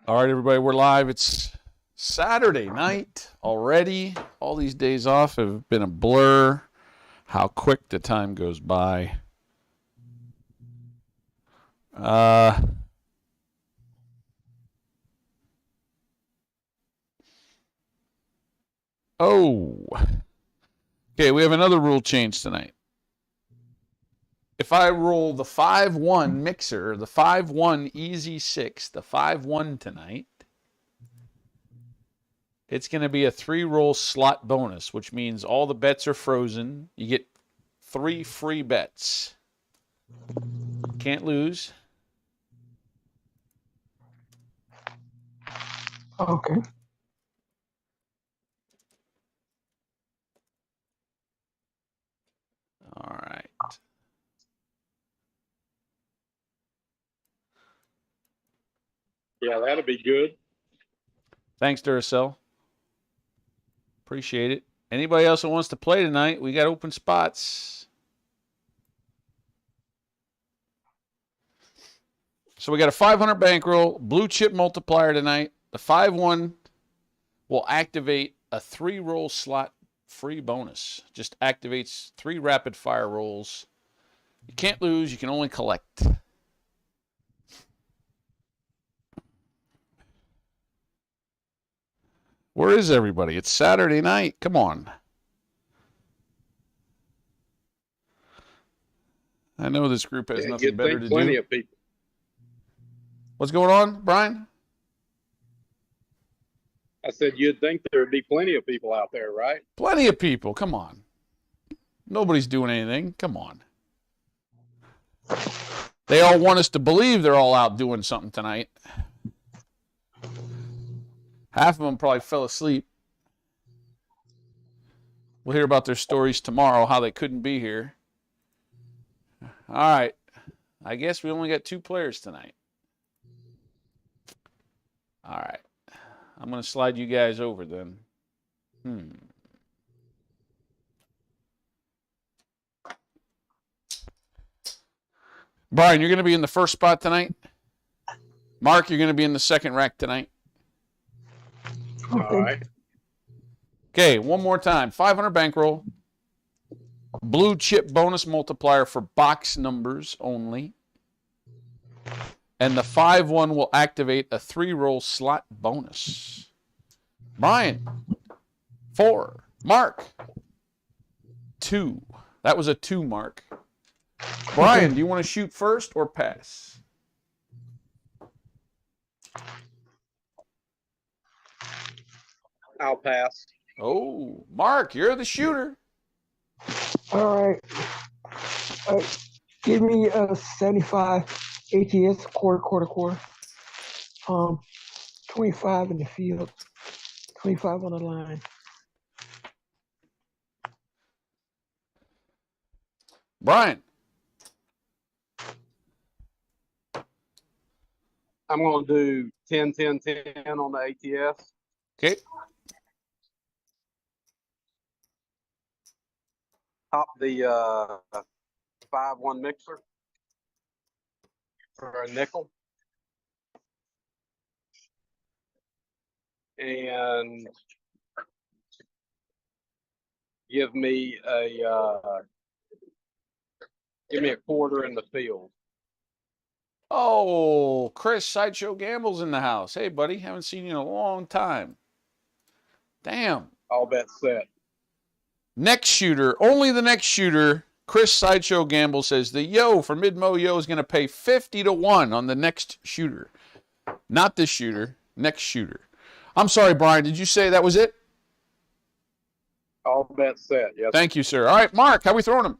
All right, everybody, we're live. It's Saturday night already. All these days off have been a blur. How quick the time goes by. Okay, we have another rule change tonight. If I roll the 5-1 mixer, the 5-1 easy 6, the 5-1 tonight, it's going to be a 3-roll slot bonus, which means all the bets are frozen. You get 3 free bets. Can't lose. Okay. All right. Yeah, that'd be good. Thanks, Duracell. Appreciate it. Anybody else that wants to play tonight, we got open spots. So we got a 500 bankroll, blue chip multiplier tonight. The 5-1 will activate a 3-roll slot free bonus. Just activates 3 rapid fire rolls. You can't lose, you can only collect. Where is everybody? It's Saturday night. Come on. I know this group has nothing You'd better think to plenty do. of people. What's going on, Brian? I said you'd think there would be plenty of people out there, right? Plenty of people. Come on. Nobody's doing anything. Come on. They all want us to believe they're all out doing something tonight. Half of them probably fell asleep. We'll hear about their stories tomorrow, how they couldn't be here. All right. I guess we only got 2 players tonight. All right. I'm going to slide you guys over then. Brian, you're going to be in the first spot tonight. Mark, you're going to be in the second rack tonight. All right. Okay, one more time. 500 bankroll. Blue chip bonus multiplier for box numbers only. And the 5-1 will activate a 3-roll slot bonus. Brian, 4. Mark, 2. That was a 2, Mark. Brian, do you want to shoot first or pass? I'll pass. Oh, Mark, you're the shooter. All right. Give me a 75 ATS quarter. 25 in the field, 25 on the line. Brian. I'm going to do 10, 10, 10 on the ATS. Okay. Top the 5-1 mixer for a nickel. And give me a quarter in the field. Oh, Chris, Sideshow Gamble's in the house. Hey, buddy, haven't seen you in a long time. Damn. All bets set. Next shooter, only the next shooter. Chris Sideshow Gamble says the yo for Mid-Mo Yo is going to pay 50-1 on the next shooter. Not this shooter, next shooter. I'm sorry, Brian, did you say that was it? All bets set, yes. Thank you, sir. All right, Mark, how we throwing him?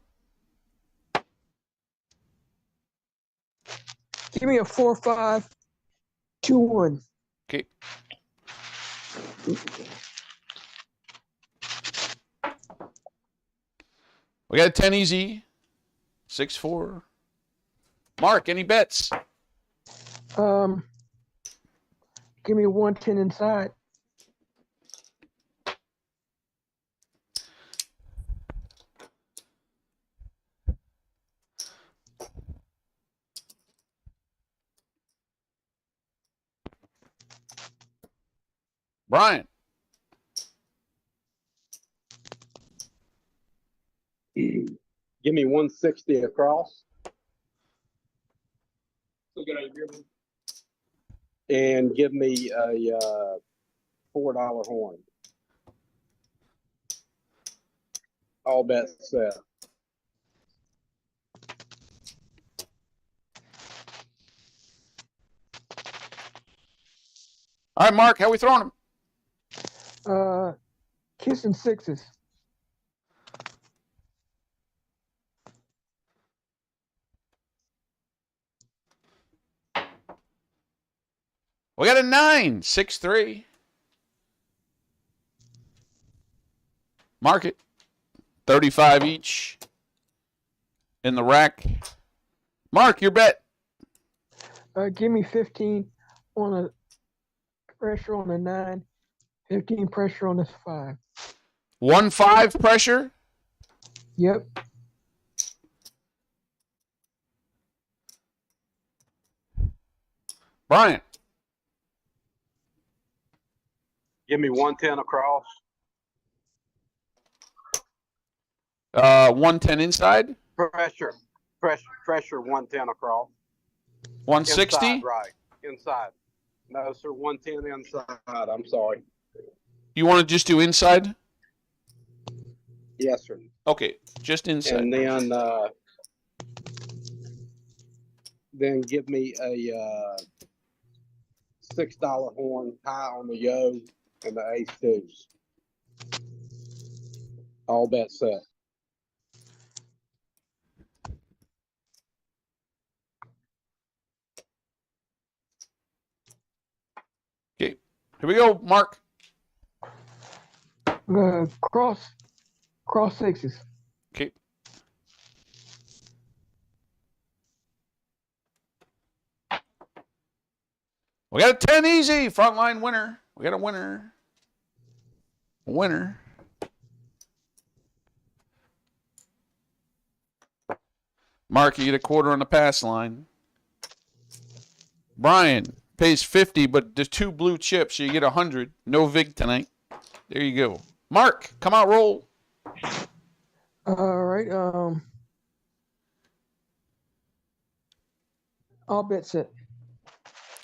Give me a 4-5, 2-1. Okay. We got a 10 easy. 6-4. Mark, any bets? Give me a 110 inside. Brian. Give me 160 across. And give me a $4 horn. All bets set. All right, Mark, how we throwing them? Kissing sixes. We got a 9, 6-3. Market. 35 each in the rack. Mark, your bet. Give me 15 on a pressure on the 9, 15 pressure on the 5. 1-5 pressure. Yep. Brian. Give me 110 across. 110 inside. Pressure 110 across. 160. Inside, right. Inside. No, sir, 110 inside. I'm sorry. You want to just do inside? Yes, sir. Okay, just inside. And then give me a $6 horn high on the yo and the ace twos. All bets set. Okay, here we go, Mark. Cross sixes. Okay. We got a 10 easy. Frontline winner. We got a winner. A winner. Mark, you get a quarter on the pass line. Brian pays 50, but there's 2 blue chips, so you get 100. No vig tonight. There you go. Mark, come out, roll. All right. All bets set.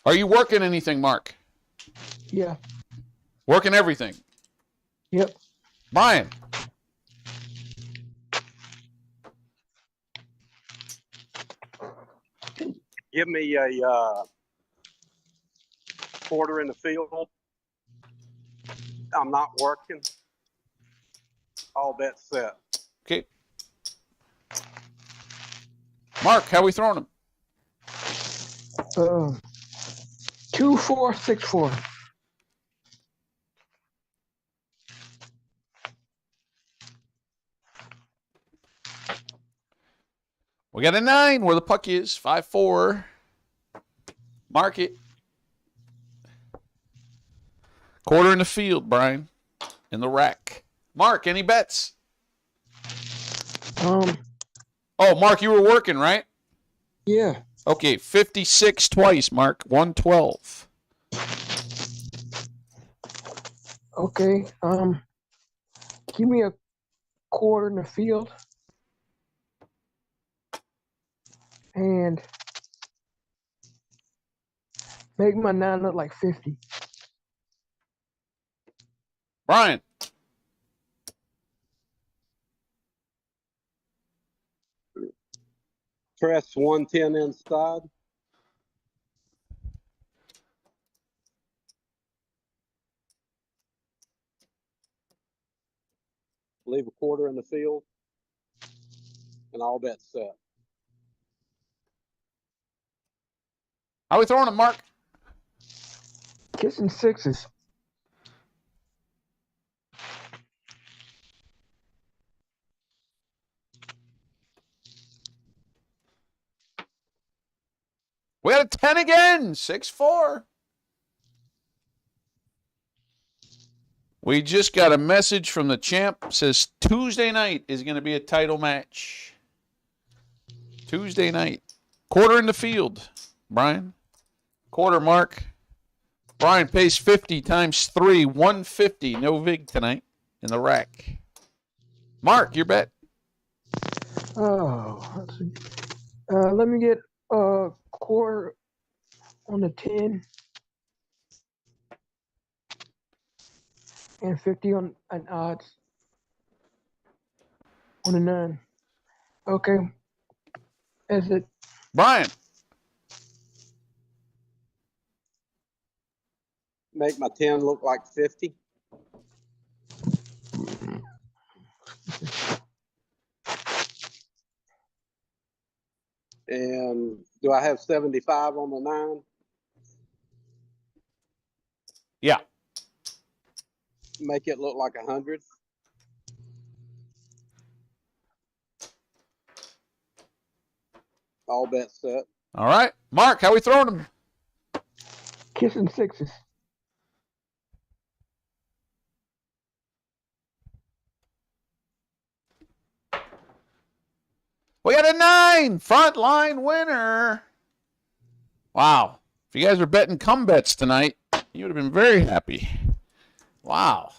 Are you working anything, Mark? Yeah. Working everything. Yep. Brian. Give me a quarter in the field. I'm not working. All bets set. Okay. Mark, how we throwing them? 2, 4, 6, 4. We got a 9 where the puck is. 5-4. Mark it. Quarter in the field, Brian. In the rack. Mark, any bets? Oh, Mark, you were working, right? Yeah. Okay, 56 twice, Mark. 112. Okay. Give me a quarter in the field. And make my 9 look like 50. Brian. Press 110 inside. Leave a quarter in the field. And all bets set. How we throwing them, Mark? Kissing sixes. We got a 10 again. 6-4. We just got a message from the champ. Says Tuesday night is going to be a title match. Tuesday night. Quarter in the field, Brian. Quarter, Mark. Brian pays 50 times 3, 150. No vig tonight in the rack. Mark, your bet. Oh, let's see. Let me get a quarter on the 10 and 50 on an odds on the 9. Okay. That's it. Brian. Make my 10 look like 50. And do I have 75 on the 9? Yeah. Make it look like 100. All bets set. All right. Mark, how we throwing them? Kissing sixes. We got a 9. Front line winner. Wow. If you guys were betting come bets tonight, you would have been very happy. Wow.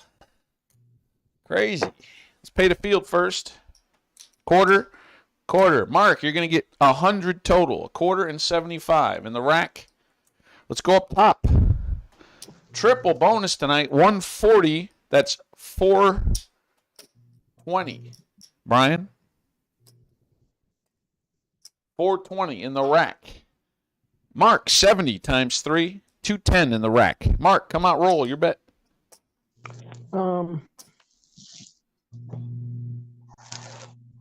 Crazy. Let's pay the field first. Quarter. Mark, you're going to get 100 total. A quarter and 75 in the rack. Let's go up top. Triple bonus tonight. 140. That's 420. Brian? 420 in the rack. Mark, 70 times 3, 210 in the rack. Mark, come out, roll your bet.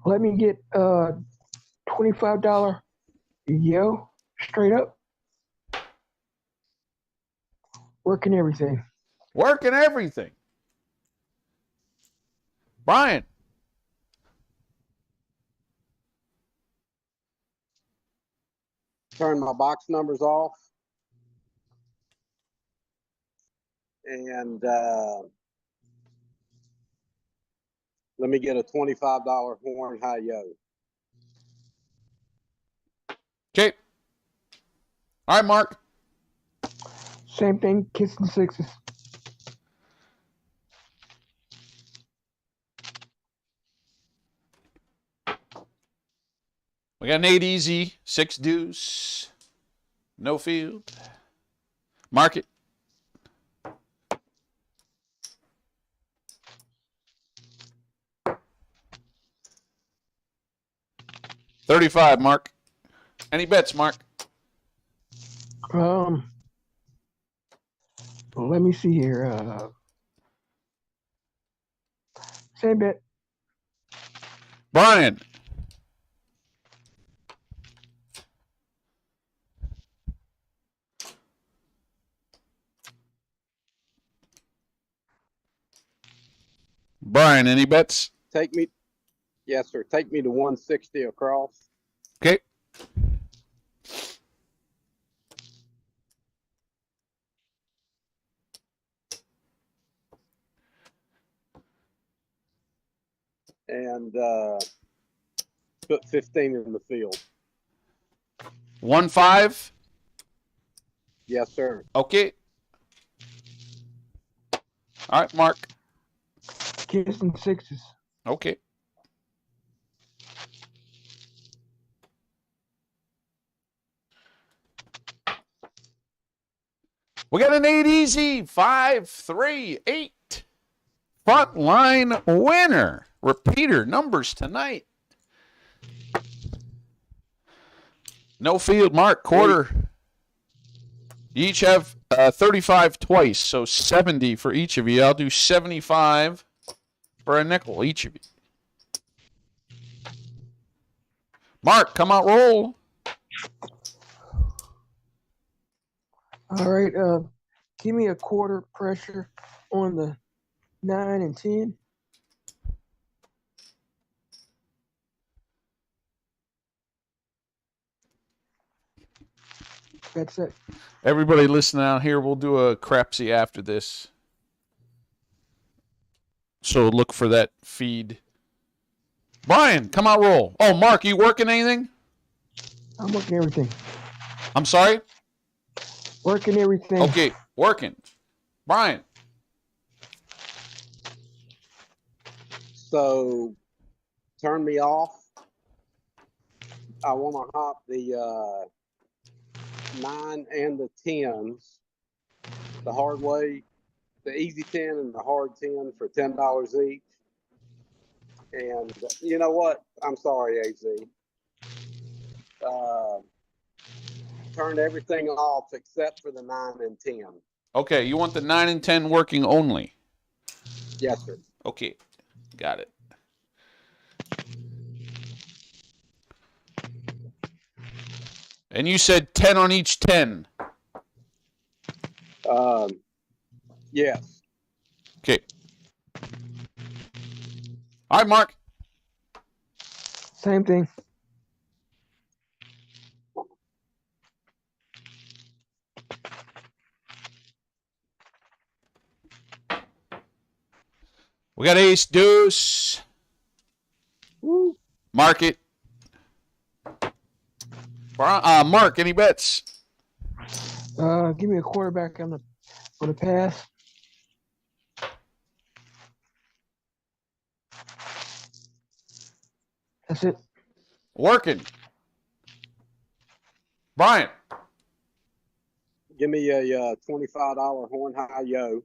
Let me get $25 yo straight up. Working everything. Working everything. Brian. Turn my box numbers off. And let me get a $25 horn high yo. Okay. All right, Mark. Same thing, kissing sixes. We got an 8 easy, 6 deuce, no field. Mark it. $35, Mark. Any bets, Mark? Let me see here. Same bet. Brian. Brian, any bets? Take me. Yes, sir. Take me to 160 across. Okay. And put 15 in the field. 1-5. Yes, sir. Okay. All right, Mark. Kissing sixes. Okay. We got an 8 easy, 5-3-8. Front line winner. Repeater numbers tonight. No field, Mark. Quarter. You each have 35 twice, so 70 for each of you. I'll do 75 for a nickel, each of you. Mark, come out, roll. All right. Give me a quarter pressure on the 9 and 10. That's it. Everybody listening out here, we'll do a crapsy after this. So look for that feed. Brian, come out, roll. Oh, Mark, you working anything? I'm working everything. I'm sorry? Working everything. Okay, working. Brian. So turn me off. I want to hop the 9 and the 10s the hard way, the easy 10 and the hard 10 for $10 each. And you know what? I'm sorry, AZ. Turn everything off except for the 9 and 10. Okay, you want the 9 and 10 working only? Yes, sir. Okay, got it. And you said 10 on each 10. Yes. Okay. All right, Mark. Same thing. We got ace, deuce. Woo. Mark it. Mark, any bets? Give me a quarterback on the pass. That's it. Working. Brian. Give me a $25 horn high yo.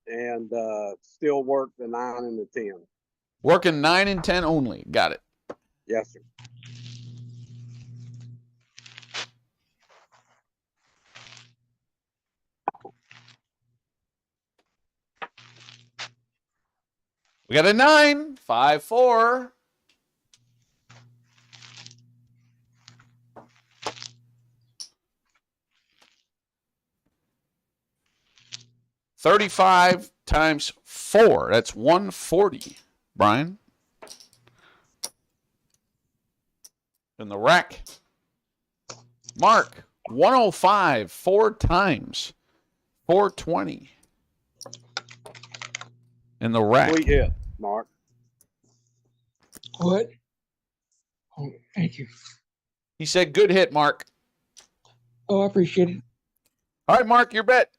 And still work the 9 and the 10. Working 9 and 10 only. Got it. Yes, sir. We got a 9. 5-4. $35 times 4. That's 140. Brian. In the rack. Mark. 105. 4 times. 420. In the rack. Sweet hit, Mark. What? Oh, thank you. He said, good hit, Mark. Oh, I appreciate it. All right, Mark, your bet.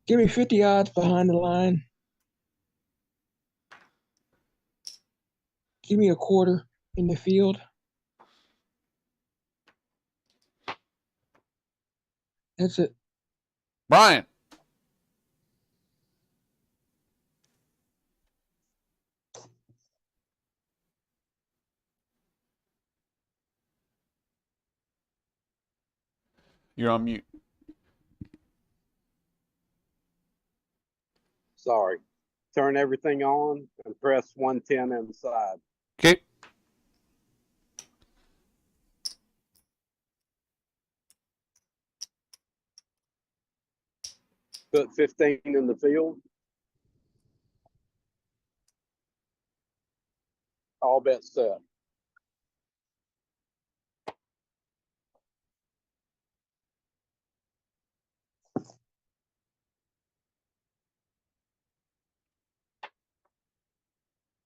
Give me 50 odds behind the line. Give me a quarter in the field. That's it. Brian. You're on mute. Sorry. Turn everything on and press 110 inside. Okay. Put 15 in the field. All bets set.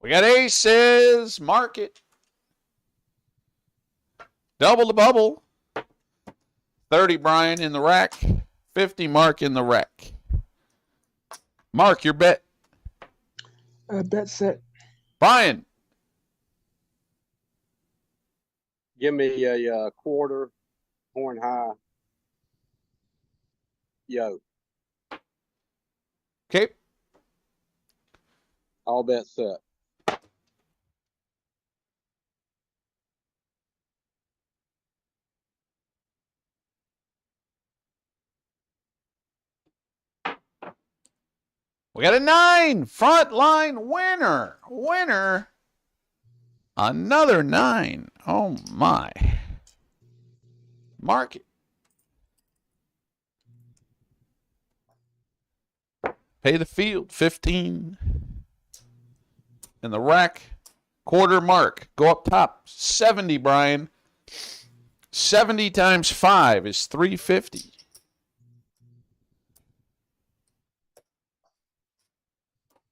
We got aces. Mark it. Double the bubble. 30, Brian, in the rack. 50, Mark, in the rack. Mark, your bet. Bet set. Brian. Give me a quarter horn high yo. Okay. All bets set. We got a 9. Front line winner. Winner. Another 9. Oh, my. Mark it. Pay the field. 15. In the rack. Quarter, Mark. Go up top. 70, Brian. 70 times 5 is 350.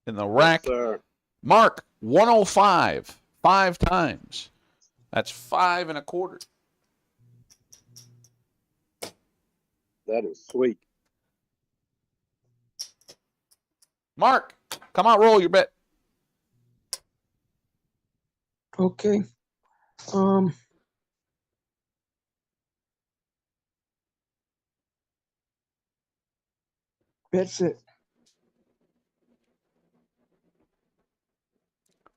In the rack. Yes, sir. Mark, 105. 5 times. That's 5 1/4. That is sweet. Mark, come out, roll your bet. Okay. That's it.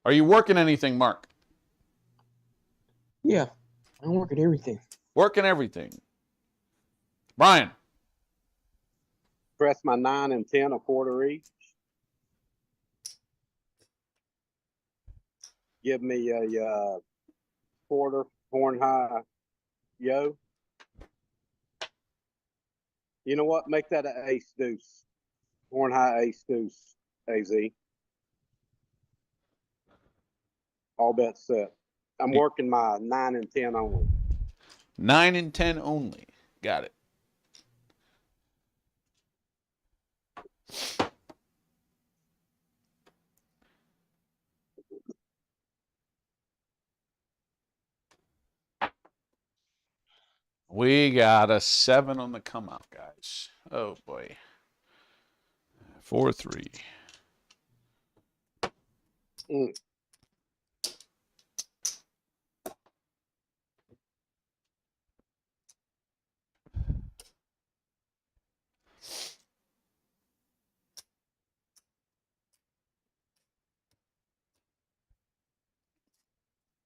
Are you working anything, Mark? Yeah. I'm working everything. Working everything. Brian, Press my 9 and 10 1/4 each. Give me a quarter horn high yo. You know what? Make that an ace deuce. Horn high ace deuce. AZ. All bets set. I'm working my 9 and 10 only. 9 and 10 only. Got it. We got a 7 on the come out, guys. Oh boy. 4-3.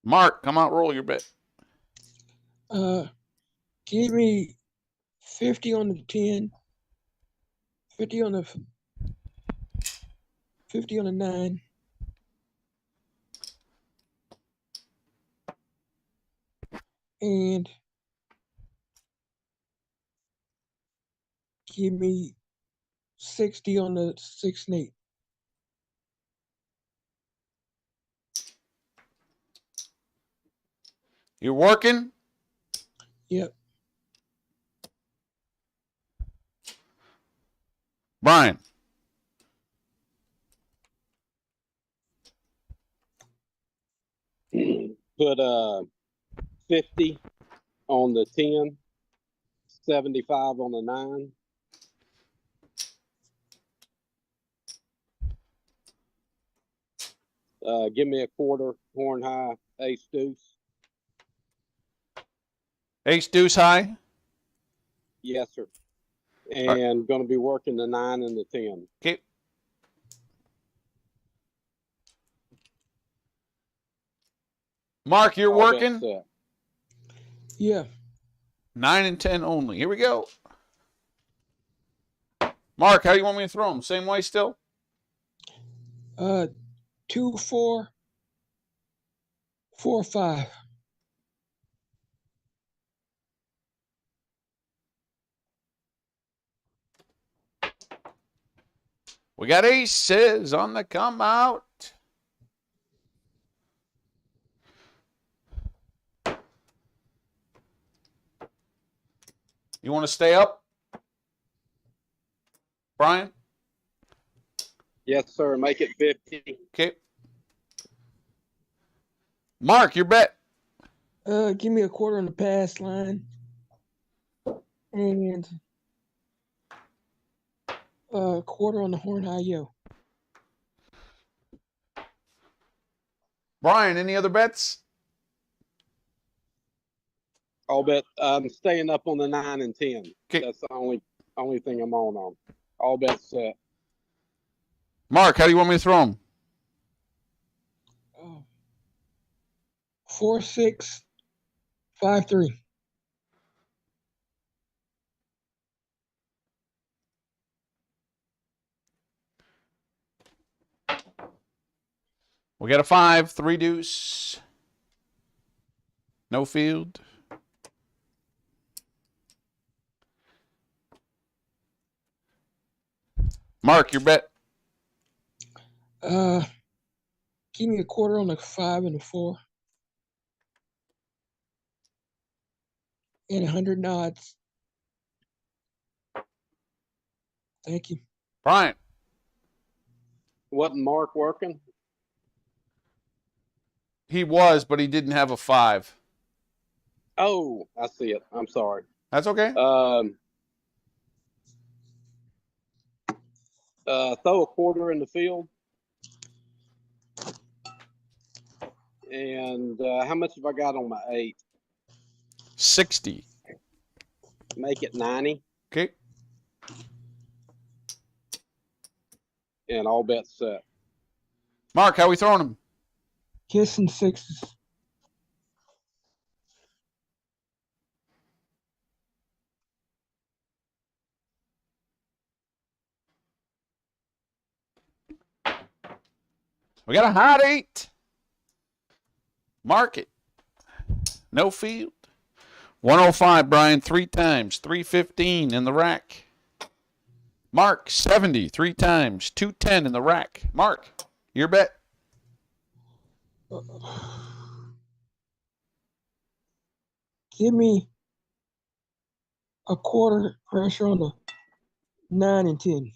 Mark, come out, roll your bet. Give me 50 on the 10, 50 on the 9, and give me 60 on the 6 and 8. You're working? Yep. Brian. Put 50 on the 10, 75 on the 9. Give me a quarter horn high ace deuce. Ace deuce high? Yes, sir. And going to be working the 9 and the 10. Okay. Mark, you're All bets working? set. Yeah. 9 and 10 only. Here we go. Mark, how do you want me to throw them? Same way still? 2, 4, 4, 5. We got aces on the come out. You want to stay up, Brian? Yes, sir. Make it 50. Okay. Mark, your bet. Give me a quarter on the pass line, and a quarter on the horn high yo. Brian, any other bets? I'll bet I'm staying up on the 9 and 10. Okay. That's the only thing I'm on. All bets set. Mark, how do you want me to throw them? 4, 6, 5, 3. We got a 5, 3 deuce. No field. Mark, your bet. Give me a quarter on the 5 and the 4. And 100 nods. Thank you. Brian. Wasn't Mark working? He was, but he didn't have a 5. Oh, I see it. I'm sorry. That's okay. Throw a quarter in the field. And how much have I got on my 8? 60. Make it 90, Okay. and all bets set. Mark, how we throwing them? Kissing sixes. We got a hot 8. Mark it. No field. 105, Brian, 3 times. 315 in the rack. Mark, 70, 3 times. 210 in the rack. Mark, your bet. Give me a quarter pressure on the 9 and 10.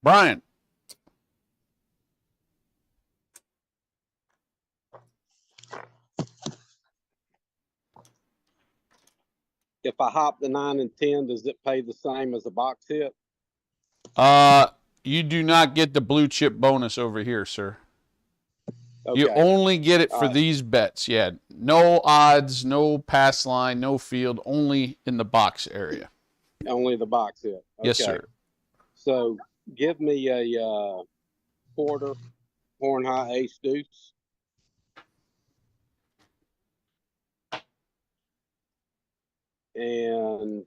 Brian. If I hop the 9 and 10, does it pay the same as a box hit? You do not get the blue chip bonus over here, sir. Okay. You only get it for Alright. these bets. Yeah. No odds, no pass line, no field, only in the box area. Only the box hit. Okay. Yes, sir. So give me a quarter, horn high, ace, deuce. And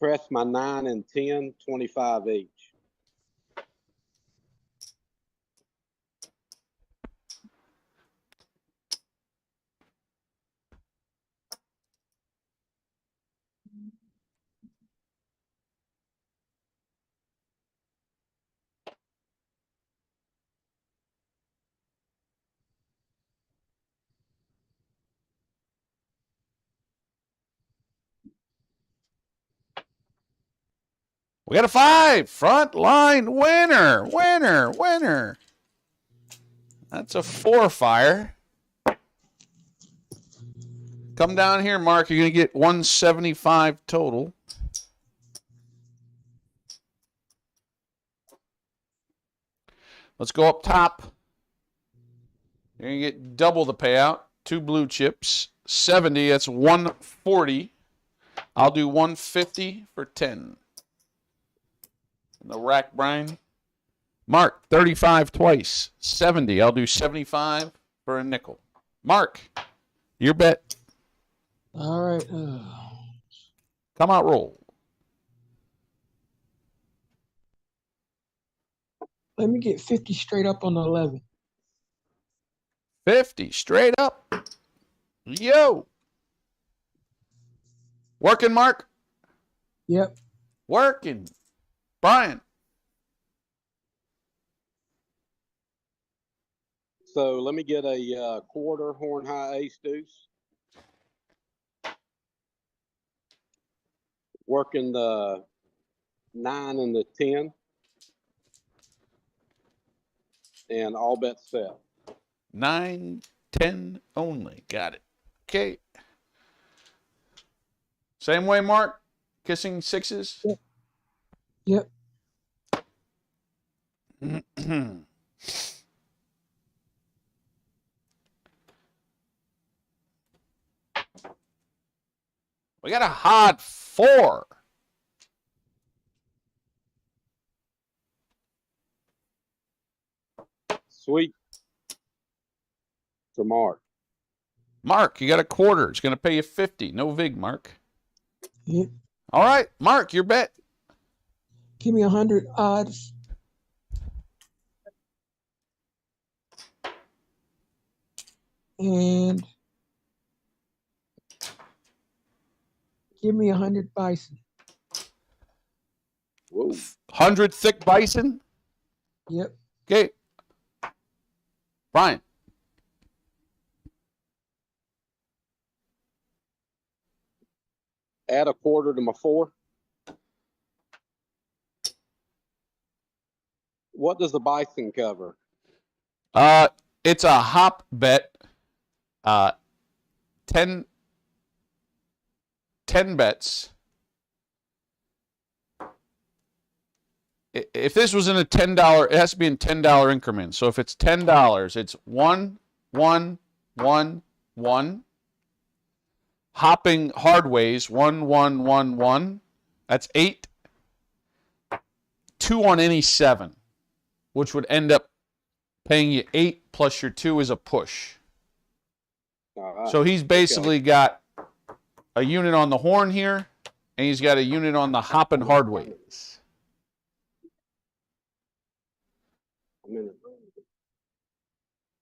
press my 9 and 10, 25 each. We got a 5. Front line winner. Winner. Winner. That's a 4 fire. Come down here, Mark. You're going to get 175 total. Let's go up top. You're going to get double the payout. 2 blue chips. 70. That's 140. I'll do 150 for 10. In the rack, Brian. Mark, 35 twice. 70. I'll do 75 for a nickel. Mark, your bet. All right. Come out, roll. Let me get 50 straight up on the 11. 50 straight up. Yo. Working, Mark? Yep. Working. Brian. So let me get a quarter, horn high, ace, deuce. Working the 9 and the 10. And all bets set. 9, 10 only. Got it. Okay. Same way, Mark? Kissing sixes? Yep. We got a hot 4. Sweet. For Mark. Mark, you got a quarter. It's going to pay you 50. No vig, Mark. Yep. All right, Mark, your bet. Give me 100 odds. And give me 100 bison. Whoa. 100 thick bison. Yep. Okay. Brian. Add a quarter to my 4. What does the bison cover? It's a hop bet. 10 bets. If this was in a $10, it has to be in $10 increments. So if it's $10, it's 1, 1, 1, 1. Hopping hardways, 1, 1, 1, 1. That's 8. 2 on any 7, which would end up paying you 8 plus your 2 is a push. So he's basically got a unit on the horn here, and he's got a unit on the hopping hardways.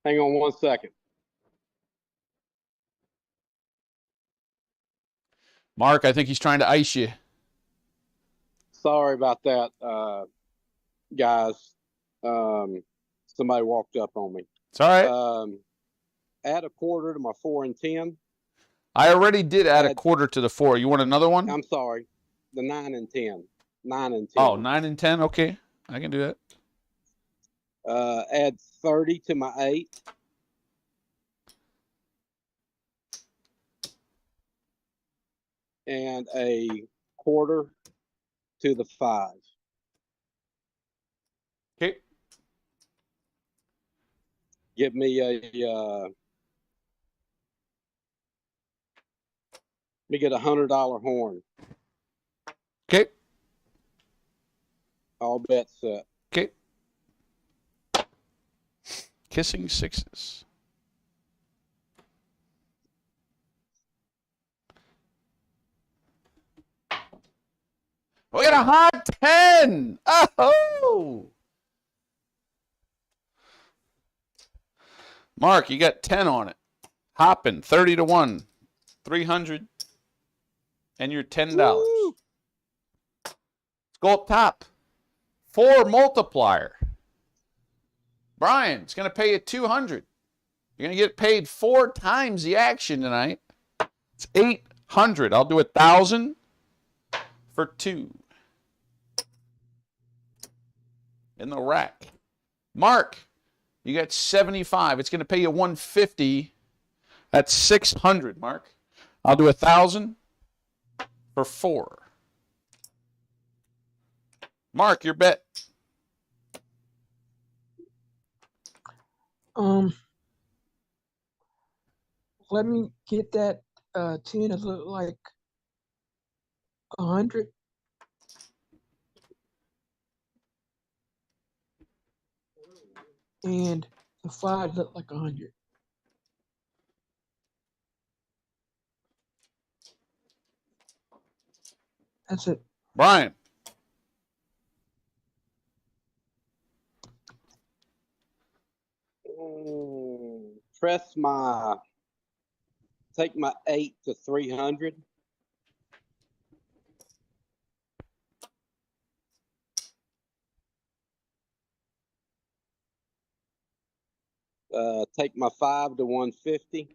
Hang on 1 second. Mark, I think he's trying to ice you. Sorry about that, guys. Somebody walked up on me. It's all right. Add a quarter to my 4 and 10. I already did add a quarter to the 4. You want another one? I'm sorry. The 9 and 10. 9 and 10. Oh, 9 and 10? Okay. I can do that. Add 30 to my 8. And a quarter to the 5. Okay. Give me a let me get $100 horn. Okay. All bets set. Okay. Kissing 6s. We got a hot 10. Oh! Mark, you got 10 on it. Hopping 30 to 1. 300. And you're $10. Woo! Let's go up top. 4 multiplier. Brian, it's going to pay you 200. You're going to get paid 4 times the action tonight. It's 800. I'll do 1,000 for 2. In the rack. Mark, you got 75. It's going to pay you 150. That's 600, Mark. I'll do 1,000 for 4. Mark, your bet. Let me get that 10 to look like 100. And the 5 look like 100. That's it. Brian. Take my 8 to 300. Take my 5 to 150.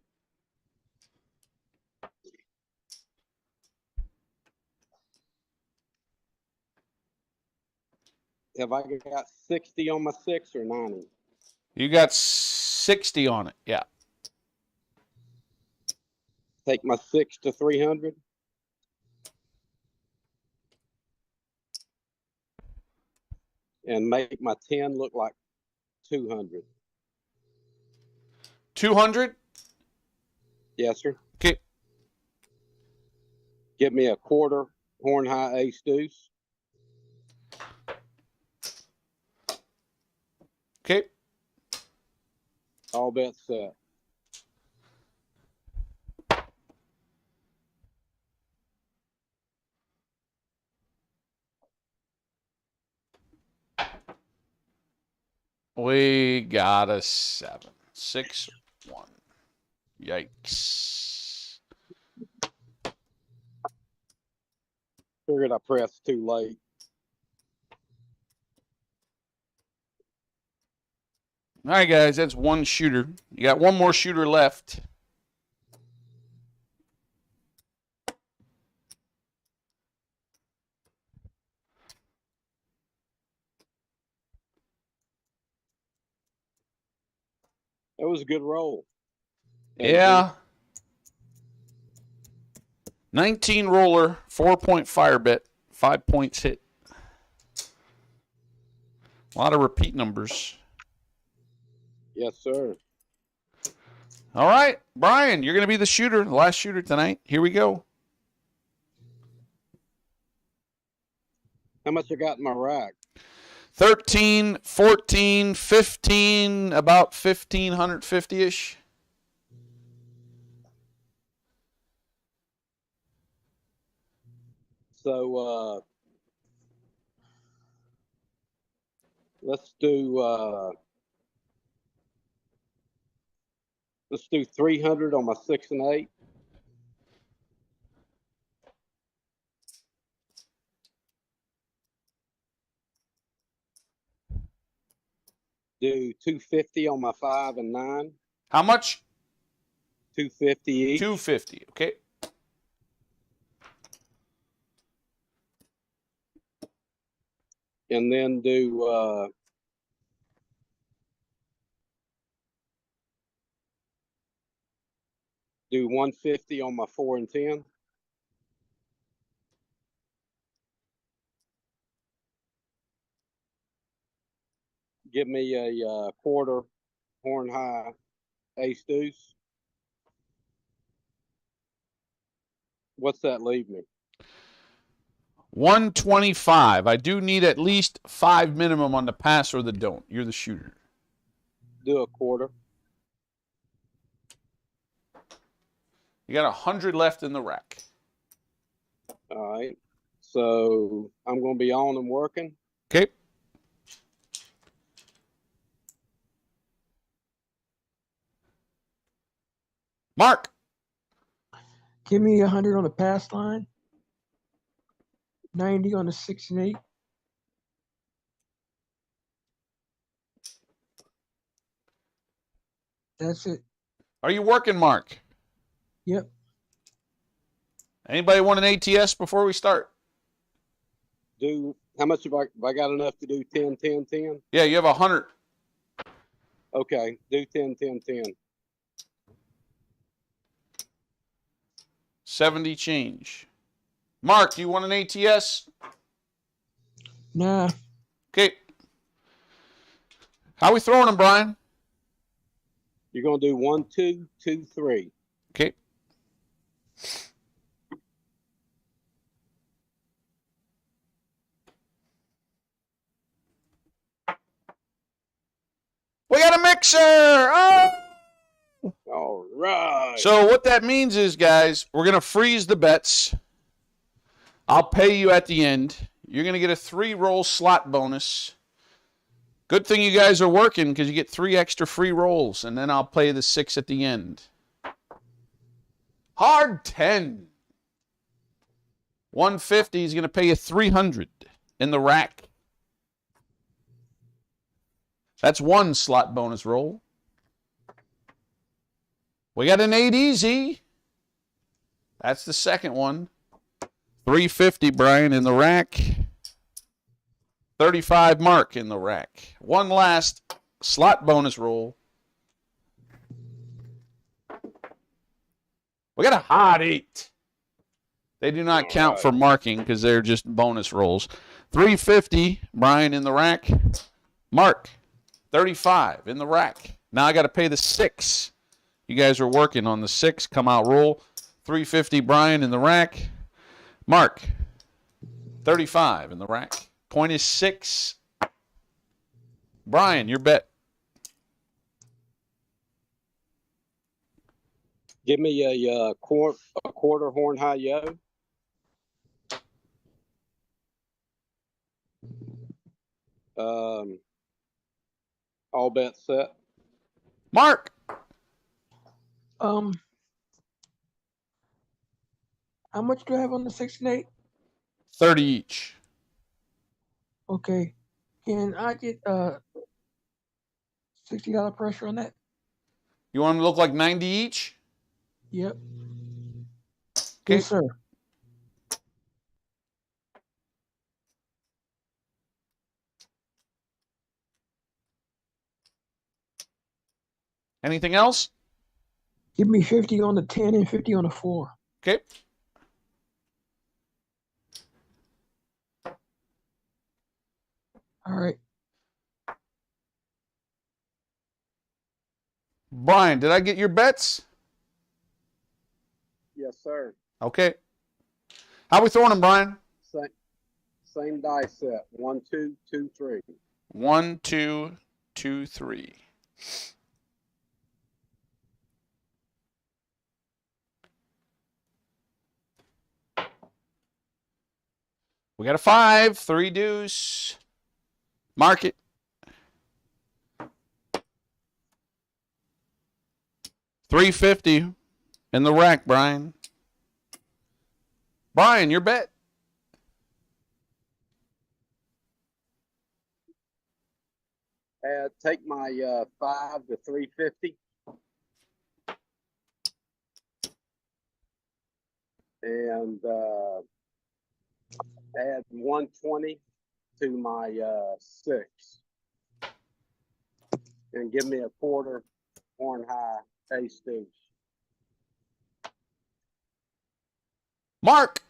Have I got 60 on my 6 or 90? You got 60 on it, yeah. Take my 6 to 300. And make my 10 look like 200. 200? Yes, sir. Okay. Give me a quarter horn high ace deuce. Okay. All bets set. We got a 7. 6, 1. Yikes. Figured I pressed too late. All right, guys, that's one shooter. You got one more shooter left. That was a good roll. Yeah. 19 roller, 4-point fire bet, 5 points hit. A lot of repeat numbers. Yes, sir. All right, Brian, you're going to be the shooter, the last shooter tonight. Here we go. How much I got in my rack? 13, 14, 15, about 1,550-ish. So let's do 300 on my 6 and 8. Do 250 on my 5 and 9. How much? 250 each. 250, okay. And then do 150 on my 4 and 10. Give me a quarter horn high ace deuce. What's that leave me? 125. I do need at least 5 minimum on the pass or the don't. You're the shooter. Do a quarter. You got 100 left in the rack. All right. So I'm going to be on and working. Okay. Mark. Give me 100 on the pass line. 90 on the 6 and 8. That's it. Are you working, Mark? Yep. Anybody want an ATS before we start? Do how much have I got enough to do 10, 10, 10? Yeah, you have 100. Okay. Do 10, 10, 10. 70 change. Mark, do you want an ATS? Nah. Okay. How we throwing them, Brian? You're going to do 1, 2, 2, 3. Okay. We got a mixer! Oh! All right. So what that means is, guys, we're going to freeze the bets. I'll pay you at the end. You're going to get a 3-roll slot bonus. Good thing you guys are working because you get 3 extra free rolls, and then I'll play the 6 at the end. Hard 10. 150 is going to pay you 300 in the rack. That's 1 slot bonus roll. We got an 8 easy. That's the second one. 350, Brian, in the rack. 35, Mark, in the rack. One last slot bonus roll. We got a hot 8. They do not count for marking because they're just bonus rolls. 350, Brian, in the rack. Mark, 35 in the rack. Now I got to pay the 6. You guys are working on the 6. Come out, roll. 350, Brian, in the rack. Mark, 35 in the rack. Point is 6. Brian, your bet. Give me a quarter horn high yo. All bets set. Mark. How much do I have on the 6 and 8? 30 each. Okay. Can I get $60 pressure on that? You want them to look like 90 each? Yep. Okay. Yes, sir. Anything else? Give me 50 on the 10 and 50 on the 4. Okay. All right. Brian, did I get your bets? Yes, sir. Okay. How we throwing them, Brian? Same dice set. 1, 2, 2, 3. 1, 2, 2, 3. We got a 5, 3 deuce. Mark it. $3.50 in the rack, Brian. Brian, your bet. Take my 5 to 350. And add 120 to my 6. And give me a quarter horn high ace deuce. Mark.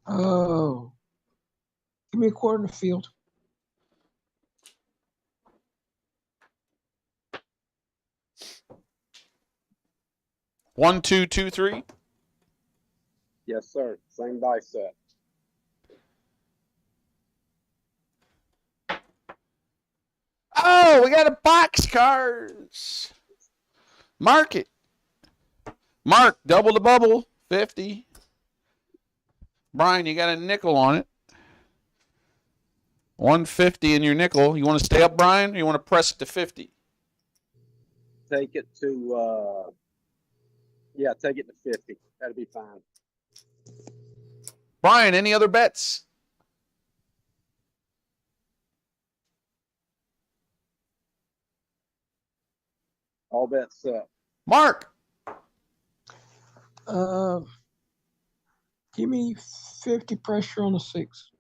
Oh. Give me a quarter in the field. One, two, two, three. Yes, sir. Same dice set. Oh, we got a box cars. Mark it. Mark, double the bubble, 50. Brian, you got a nickel on it. 150 in your nickel. You want to stay up, Brian, or you want to press it to 50? Take it to, take it to 50. That'll be fine. Brian, any other bets? All bets set. Mark. Give me 50 pressure on the 6.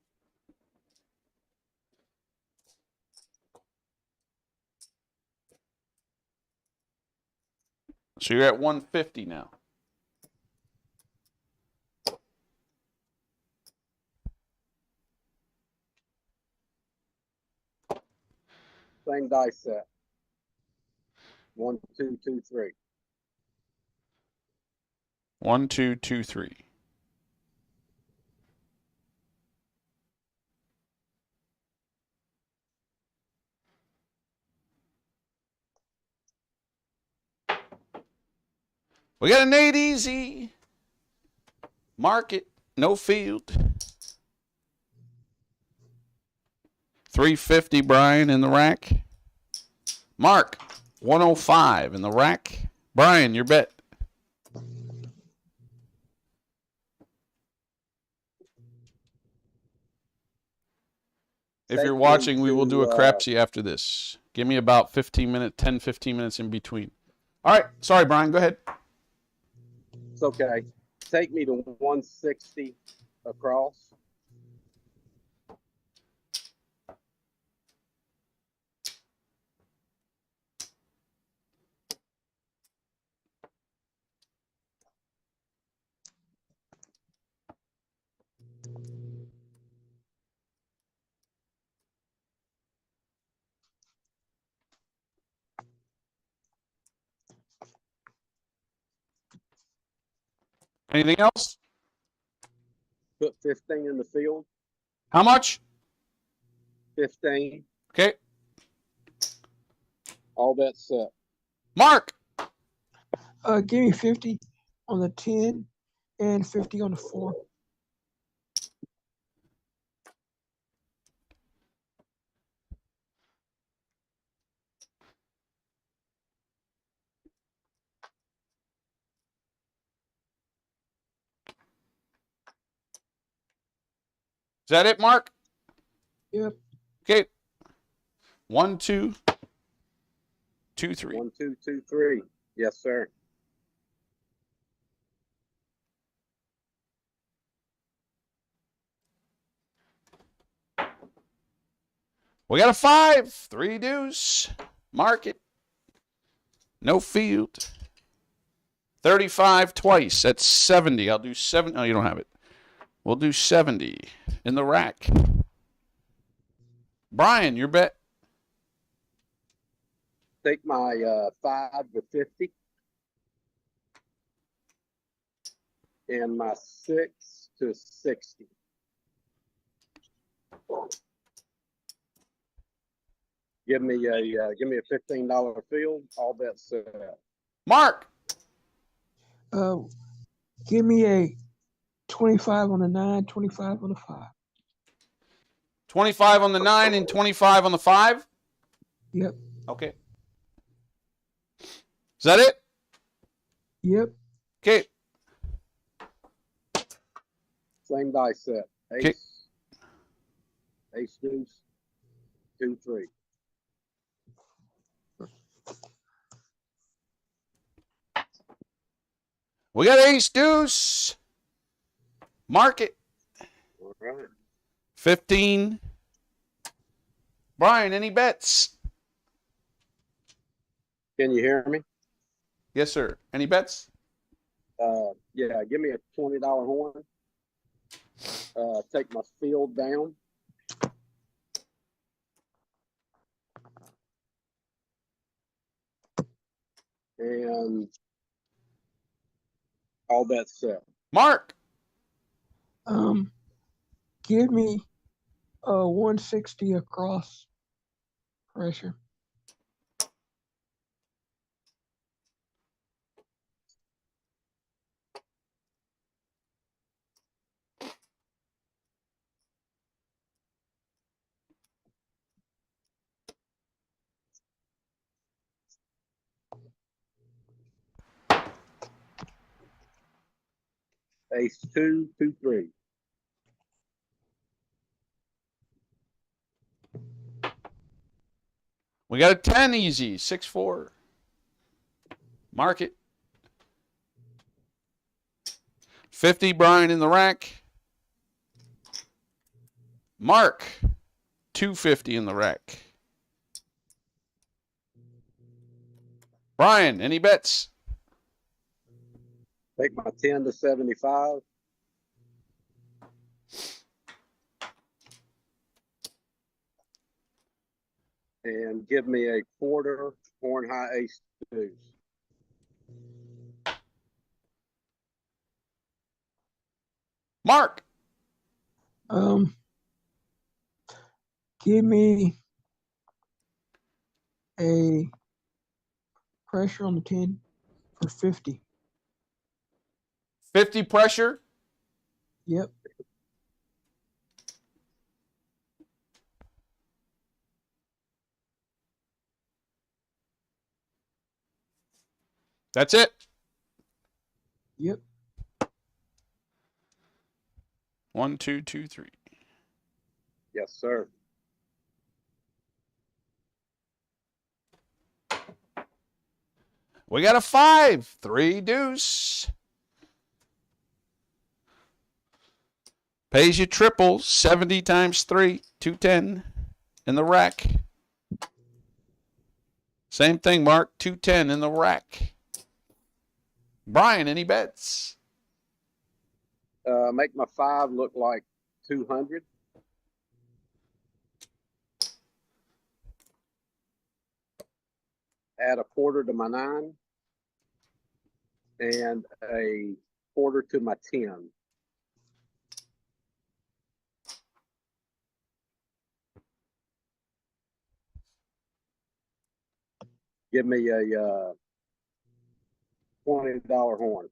So you're at 150 now. Same dice set. 1, 2, 2, 3. 1, 2, 2, 3. We got a Nate Easy. Mark it. No field. 350, Brian, in the rack. Mark, 105 in the rack. Brian, your bet. If you're watching, we will do a crapsy after this. Give me about 15 minutes in between. All right. Sorry, Brian. Go ahead. It's okay. Take me to 160 across. Anything else? Put 15 in the field. How much? 15. Okay. All bets set. Mark. Give me 50 on the 10 and 50 on the 4. Is that it, Mark? Yep. Okay. 1, 2, 2, 3. 1, 2, 2, 3. Yes, sir. We got a 5. 3 deuce. Mark it. No field. 35 twice. That's 70. I'll do 70. Oh, you don't have it. We'll do 70 in the rack. Brian, your bet. Take my 5 to 50. And my 6 to 60. Give me a $15 field. All bets set. Mark. Give me a 25 on the 9, 25 on the 5. 25 on the 9 and 25 on the 5? Yep. Okay. Is that it? Yep. Okay. Same dice set. Ace. Okay. Ace deuce. 2, 3. We got ace deuce. Mark it. All right. 15. Brian, any bets? Can you hear me? Yes, sir. Any bets? Yeah, give me a $20 horn. Take my field down. And all bets set. Mark. Give me 160 across pressure. Ace 2, 2, 3. We got a 10 easy. 6-4. Mark it. 50, Brian in the rack. Mark. 250 in the rack. Brian, any bets? Take my 10 to 75. And give me a quarter horn high ace deuce. Mark. Give me a pressure on the 10 for 50. 50 pressure. Yep. That's it. Yep. 1, 2, 2, 3. Yes, sir. We got a 5. 3 deuce. Pays you triple. 70 times 3. 210 in the rack. Same thing, Mark. 210 in the rack. Brian, any bets? Make my 5 look like 200. Add a quarter to my 9. And a quarter to my 10. Give me a $20 horn.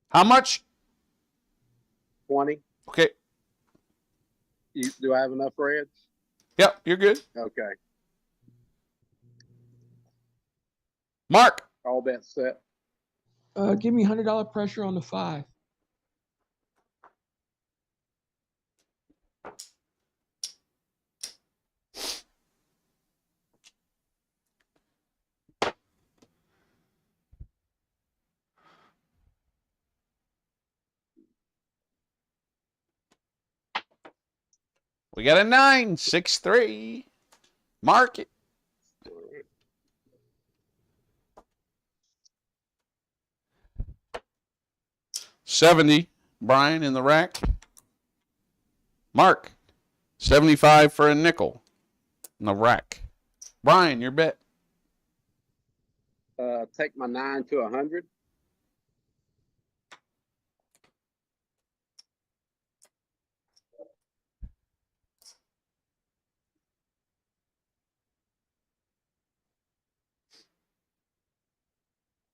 How much? 20. Okay. Do I have enough reds? Yep, you're good. Okay. Mark. All bets set. Give me $100 pressure on the 5. We got a 9. 6-3. Mark it. 70, Brian in the rack. Mark, 75 for a nickel in the rack. Brian, your bet. Take my 9 to 100.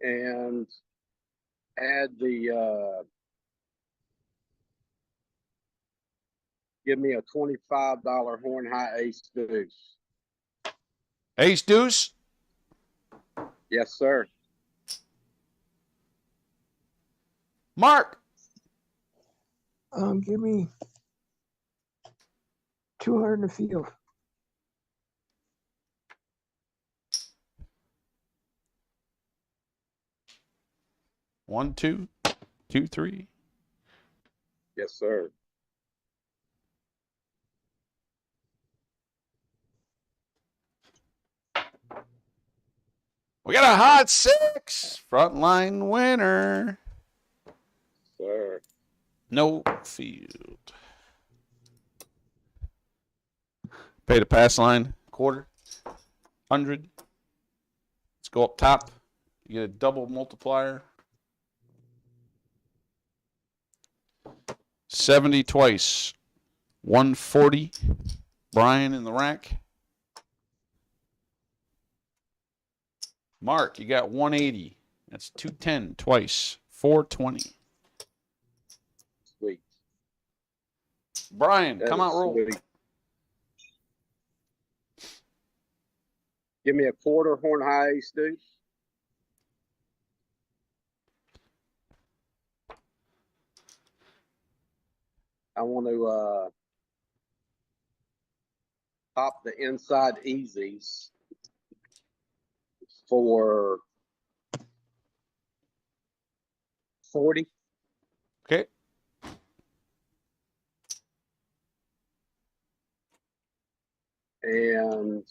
And add the, give me a $25 horn high ace deuce. Ace deuce. Yes, sir. Mark. Give me 200 in the field. One, two, two, three. Yes, sir. We got a hot 6. Frontline winner. Sir. No field. Pay the pass line. Quarter. 100. Let's go up top. You get a double multiplier. 70 twice. 140. Brian in the rack. Mark, you got 180. That's 210 twice. 420. Sweet. Brian, That come is out, roll. sweet. Give me a quarter horn high ace deuce. I want to pop the inside easies for 40. Okay. And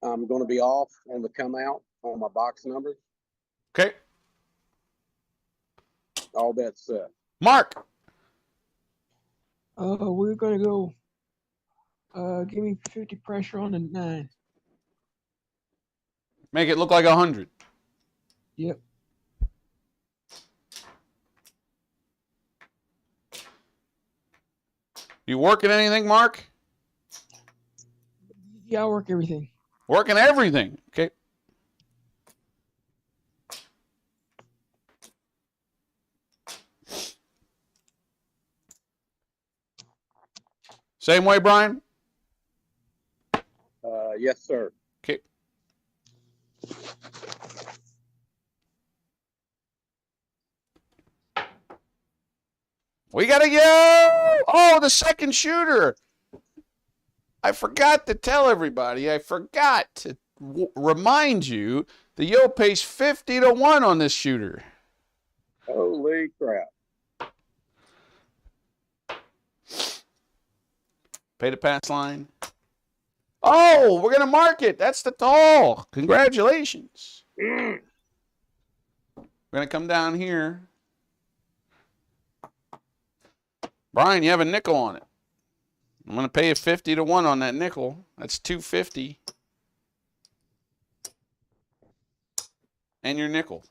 I'm going to be off on the come out on my box numbers. Okay. All bets set. Mark. We're gonna go. Give me 50 pressure on the 9. Make it look like 100. Yep. You working anything, Mark? Yeah, I'll work everything. Working everything. Okay. Same way, Brian? Yes, sir. Okay. We got a yo! Oh, the second shooter. I forgot to tell everybody. I forgot to remind you the yo pays 50 to 1 on this shooter. Holy crap. Pay the pass line. Oh, we're going to mark it. That's the tall. Congratulations. We're going to come down here. Brian, you have a nickel on it. I'm going to pay you 50 to 1 on that nickel. That's 250. And your nickel.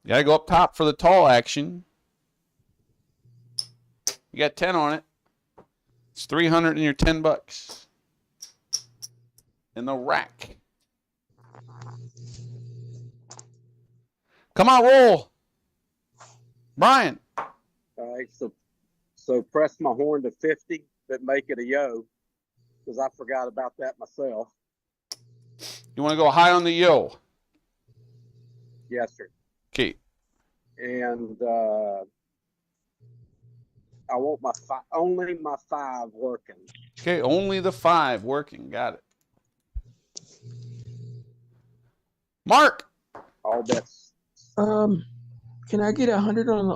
You got to go up top for the tall action. You got 10 on it. It's 300 in your 10 bucks. In the rack. Come on, roll. Brian. All right, so press my horn to 50, but make it a yo, because I forgot about that myself. You want to go high on the yo? Yes, sir. Okay. And I want only my 5 working. Okay, only the 5 working. Got it. Mark. All bets. Can I get 100 on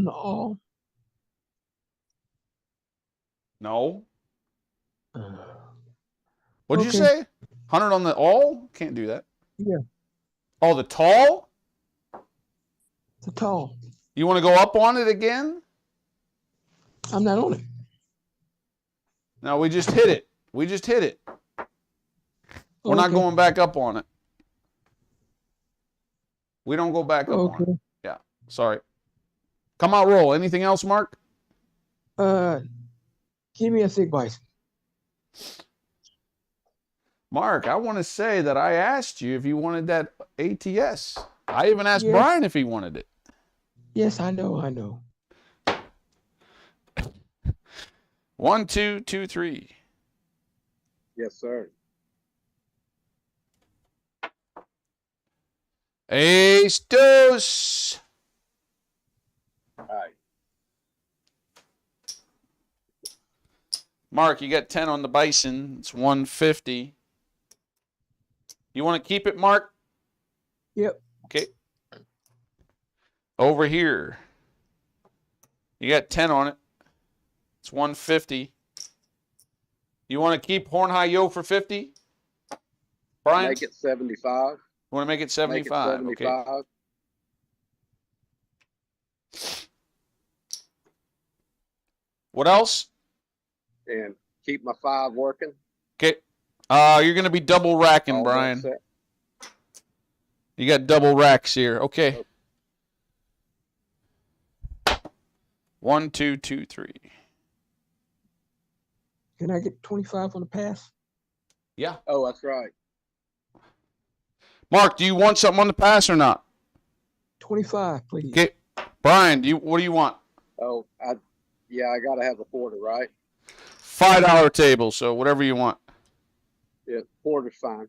the all? No. What'd you Okay. say? 100 on the all? Can't do that. Yeah. Oh, the tall? The tall. You want to go up on it again? I'm not on it. No, we just hit it. We just hit it. We're not Okay. going back up on it. We don't go back up on it. Okay. Yeah, sorry. Come out roll. Anything else, Mark? Give me a thick bison. Mark, I want to say that I asked you if you wanted that ATS. I even asked Yes. Brian if he wanted it. Yes, I know. I know. 1, 2, 2, 3. Yes, sir. Ace deuce. All right. Mark, you got 10 on the bison. It's 150. You want to keep it, Mark? Yep. Okay. Over here. You got 10 on it. It's 150. You want to keep Horn High Yo for 50? Brian? Make it 75. You want to make it 75? Make it Okay. 75. What else? And keep my 5 working. Okay. You're going to be double racking, All Brian. set. You got double racks here. Okay. 1, 2, 2, 3. Can I get 25 on the pass? Yeah. Oh, that's right. Mark, do you want something on the pass or not? 25, please. Okay. Brian, what do you want? Oh, I got to have a quarter, right? $5 table, so whatever you want. Yeah, quarter's fine.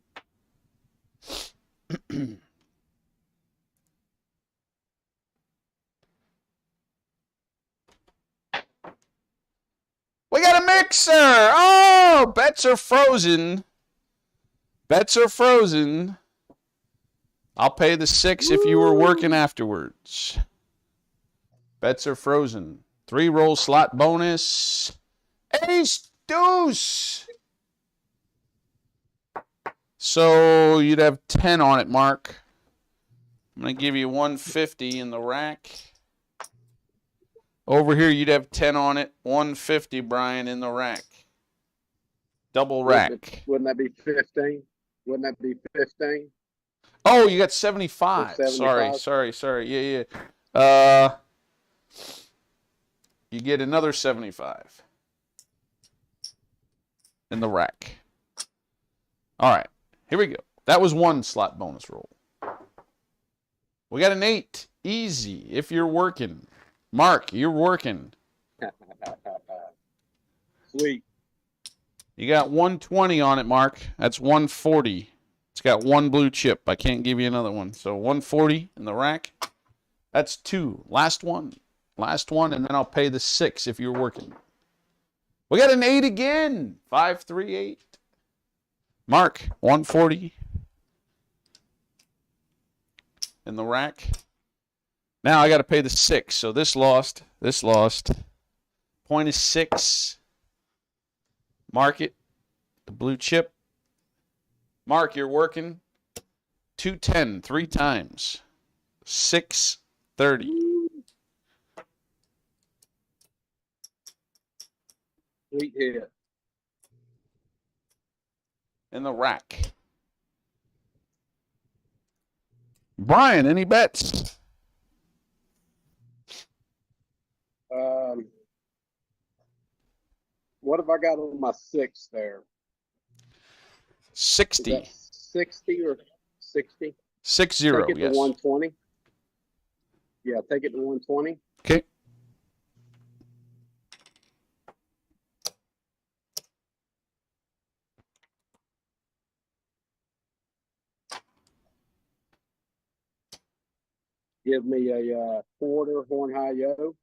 We got a mixer. Oh, bets are frozen. Bets are frozen. I'll pay the 6 if you were working afterwards. Bets are frozen. 3 roll slot bonus. Ace deuce. So you'd have 10 on it, Mark. I'm going to give you 150 in the rack. Over here, you'd have 10 on it. 150, Brian, in the rack. Double rack. Wouldn't that be 15? Wouldn't that be 15? Oh, you got 75. 75? Sorry. Yeah. You get another 75 in the rack. All right. Here we go. That was 1 slot bonus roll. We got an 8. Easy if you're working. Mark, you're working. Sweet. You got 120 on it, Mark. That's 140. It's got 1 blue chip. I can't give you another one. So 140 in the rack. That's 2. Last one, and then I'll pay the 6 if you're working. We got an 8 again. 538. Mark, 140 in the rack. Now I got to pay the 6. So this lost. Point is 6. Mark it. The blue chip. Mark, you're working. 210 3 times. 630. Sweet hit. In the rack. Brian, any bets? What have I got on my 6 there? 60. Is that 60 or 60? 60, Take it yes. to 120. Yeah, take it to 120. Okay. Give me a quarter Horn High Yo.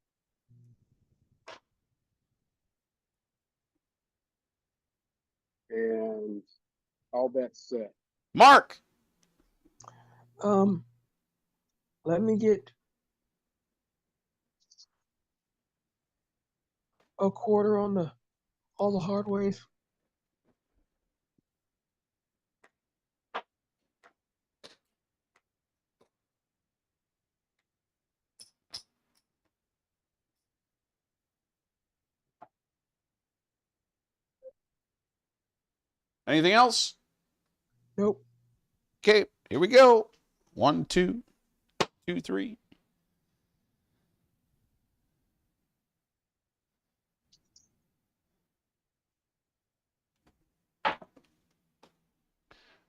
And all bets set. Mark. Let me get a quarter on all the hard ways. Anything else? Nope. Okay, here we go. 1, 2, 2, 3.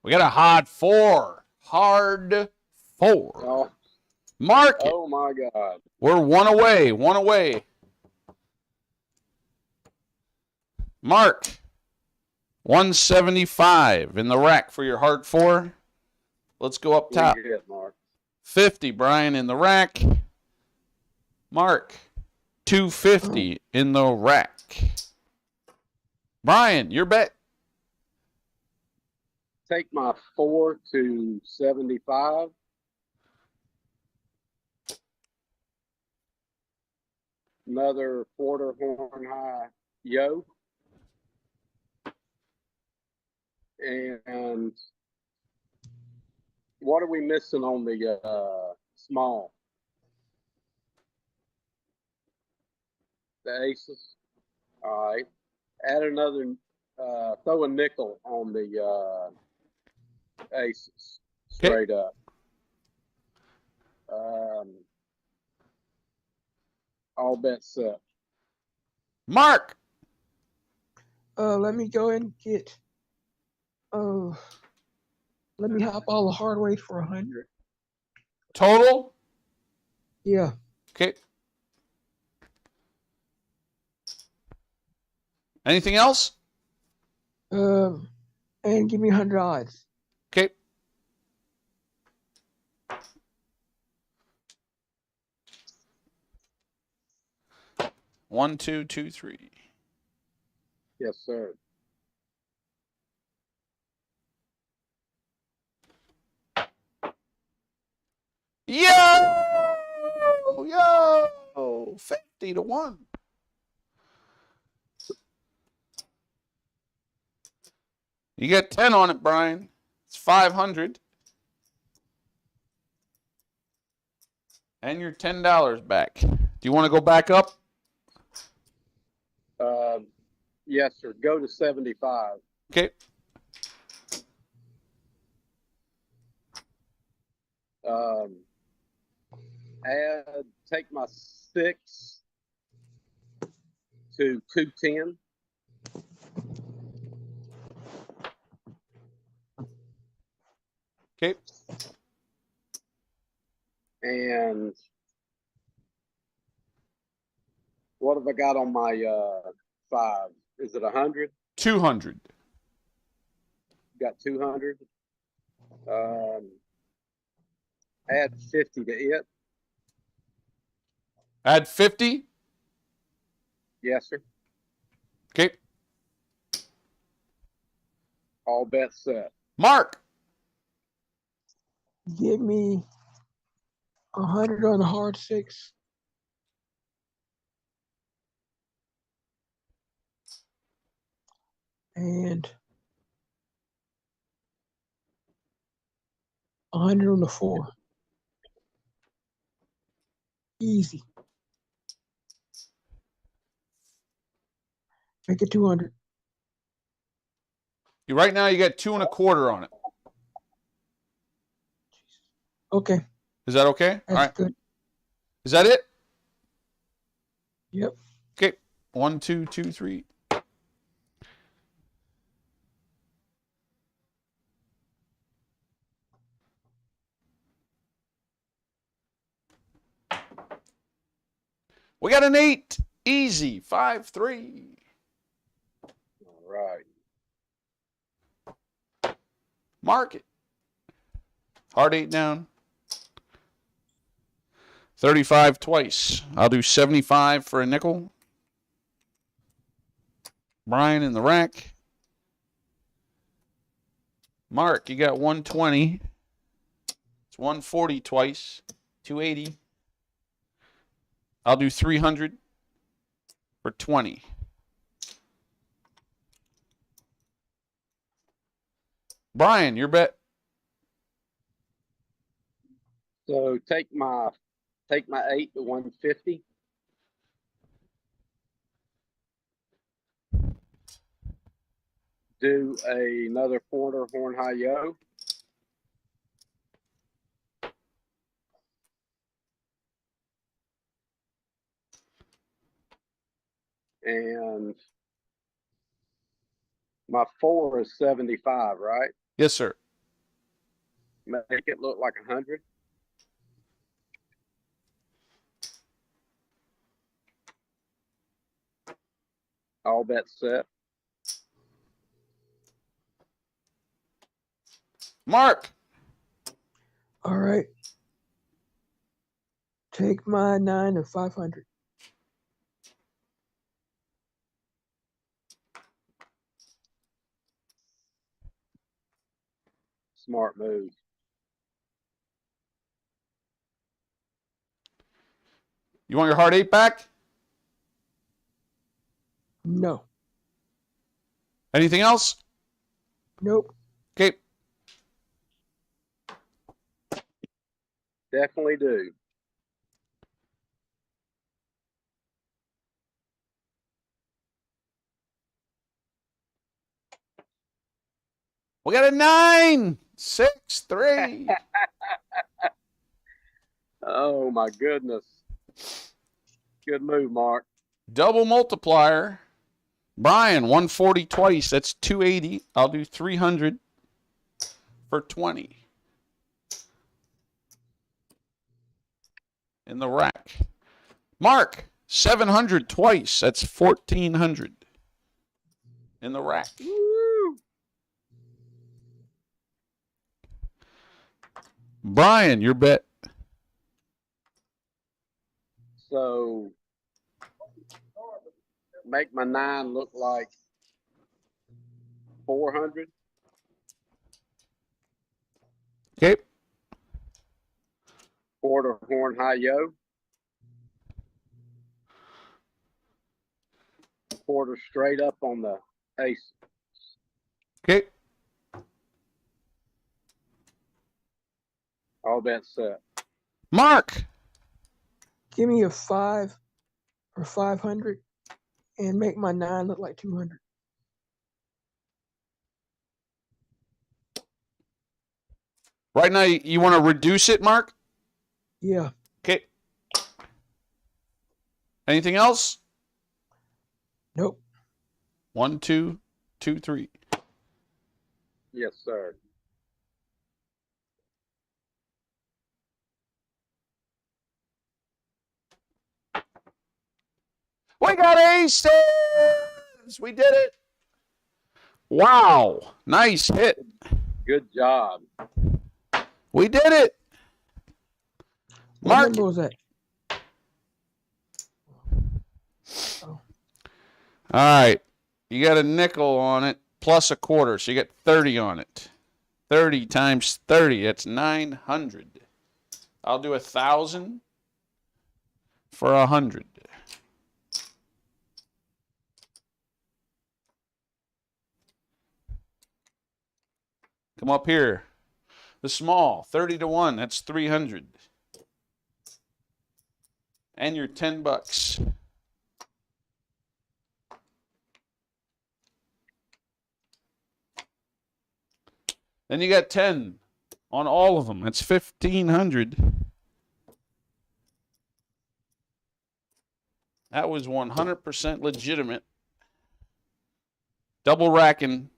We got a hard 4. Hard 4. Oh, Mark it. oh my God. We're 1 away. 1 away. Mark. 175 in the rack for your hard 4. Let's go up top. You're good, Mark. 50, Brian, in the rack. Mark. 250 in the rack. Brian, your bet. Take my 4 to 75. Another quarter horn high yo. And what are we missing on the small? The aces. All right. Add another, throw a nickel on the aces straight up. All bets set. Mark. Let me go and get. Let me hop all the hard ways for 100. Total. Yeah. Okay. Anything else? And give me 100 odds. Okay. One, two, two, three. Yes, sir. Yo, 50 to 1. You get 10 on it, Brian. It's 500. And your $10 back. Do you want to go back up? Yes, sir. Go to 75. Okay. Take my 6 to 210. Okay. And what have I got on my 5? Is it 100? 200. Got 200. Add 50 to it. Add 50. Yes, sir. Okay. All bets set. Mark. Give me 100 on the hard 6. And 100 on the 4. Easy. Make it 200. Right now you got 2 1/4 on it. Okay. Is that okay? That's All right. good. Is that it? Yep. Okay. 1, 2, 2, 3. We got an 8. Easy. 5-3. All right. Mark it. Hard 8 down. 35 twice. I'll do 75 for a nickel. Brian in the rack. Mark, you got 120. It's 140 twice. 280. I'll do 300 for 20. Brian, your bet. So take my 8 to 150. do another quarter horn high yo. And my 4 is 75, right? Yes, sir. Make it look like 100. All bets set. Mark. All right. Take my 9 of 500. Smart move. You want your hard 8 back? No. Anything else? Nope. Okay. Definitely do. We got a 9, 6, 3. Oh my goodness. Good move, Mark. Double multiplier. Brian, 140 twice. That's 280. I'll do 300 for 20. In the rack. Mark, 700 twice. That's 1,400. In the rack. Woo! Brian, your bet. So make my 9 look like 400. Okay. Quarter horn high yo. Quarter straight up on the ace. Okay. All bets set. Mark. Give me a 5 or 500 and make my 9 look like 200. Right now, you want to reduce it, Mark? Yeah. Okay. Anything else? Nope. 1, 2, 2, 3. Yes, sir. We got aces! We did it. Wow. Nice hit. Good job. We did it. What Mark. number was that? All right. You got a nickel on it plus a quarter, so you get 30 on it. 30 times 30, that's 900. I'll do 1,000 for 100. Come up here. The small, 30 to 1, that's 300. And your $10. Then you got 10 on all of them. That's 1,500. That was 100% legitimate. Double racking.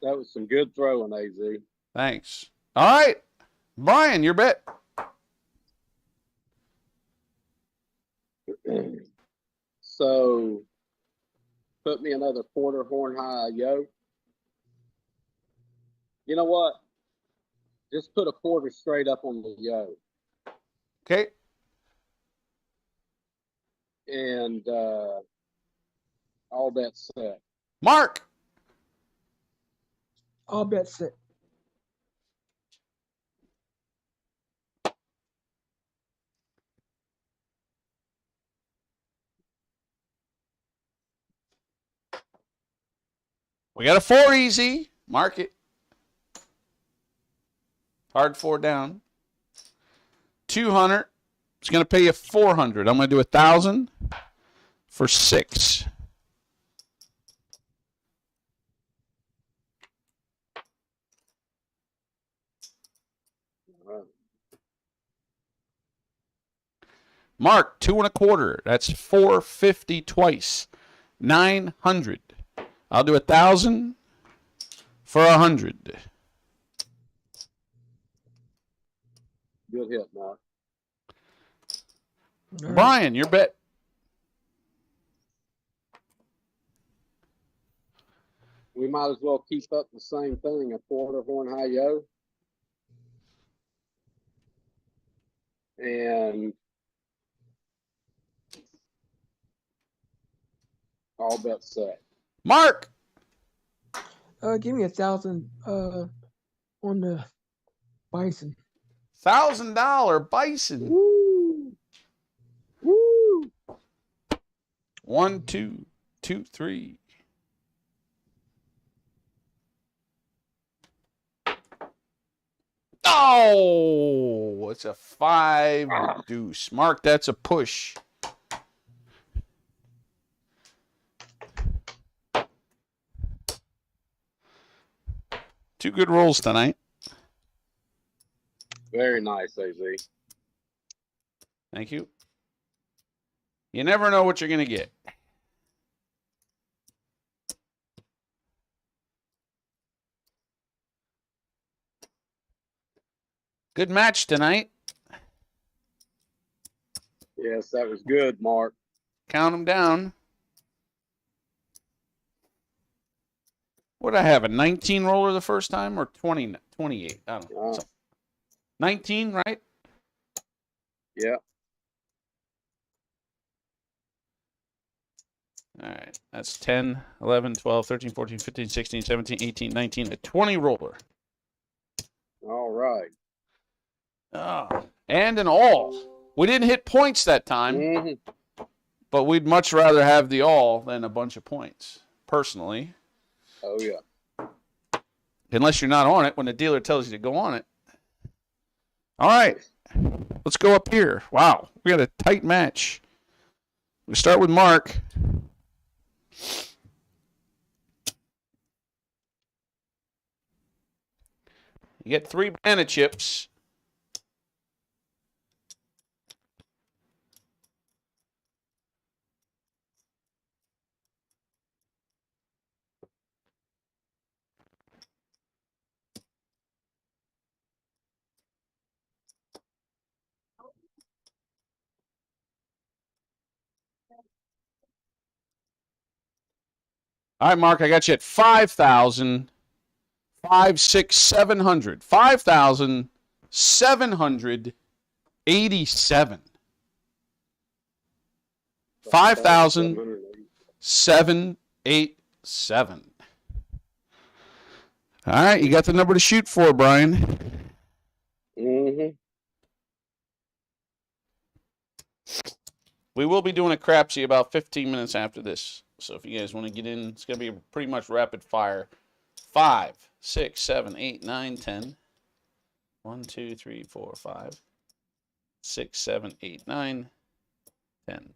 That was some good throwing, AZ. Thanks. All right. Brian, your bet. So put me another quarter horn high yo. You know what? Just put a quarter straight up on the yo. Okay. And all bets set. Mark. All bets set. We got a 4 easy. Mark it. Hard 4 down. 200. It's going to pay you 400. I'm going to do 1,000. for 6. All right. Mark, 2 1/4. That's 450 twice. 900. I'll do 1,000 for 100. Good hit, Mark. All right. Brian, your bet. We might as well keep up the same thing, a quarter horn high yo. And all bets set. Mark, Give me 1,000 on the bison. $1,000 bison. Woo! Woo! 1, 2, 2, 3. Oh, it's a 5 deuce. Mark, that's a push. Two good rolls tonight. Very nice, AZ. Thank you. You never know what you're going to get. Good match tonight. Yes, that was good, Mark. Count them down. What did I have? A 19 roller the first time or 20, 28? I don't know. 19, right? Yeah. All right. That's 10, 11, 12, 13, 14, 15, 16, 17, 18, 19. A 20 roller. All right. Oh, and an all. We didn't hit points that time, Mm-hmm. but we'd much rather have the all than a bunch of points, personally. Oh, yeah. Unless you're not on it when the dealer tells you to go on it. All right. Let's go up here. Wow. We got a tight match. We start with Mark. You get 3 banana chips. All right, Mark, I got you at 5,000, 5, 6, 700. 5,787. 5,787. All right, you got the number to shoot for, Brian. Mm-hmm. We will be doing a crapsy about 15 minutes after this. So if you guys want to get in, it's going to be pretty much rapid fire. 5, 6, 7, 8, 9, 10. 1, 2, 3, 4, 5, 6, 7, 8, 9, 10.